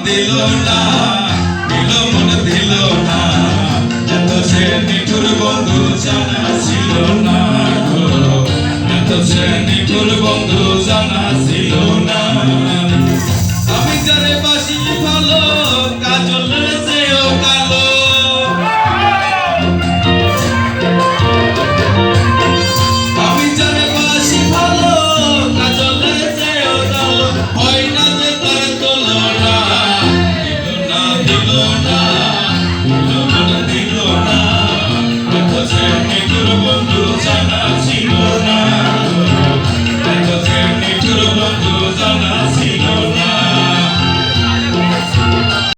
দিল না, দিল মন দিল না, এত সে নিঠুর বন্ধু জানা ছিল না গো, এত সে নিঠুর বন্ধু জানা ছিল না। আমি যারে বাসি ভালো কাজল যেও কালো, আমি যারে বাসি ভালো কাজল যেও কালো, হয় না যে তার তুলনা, দিল না দিল না, দিল মন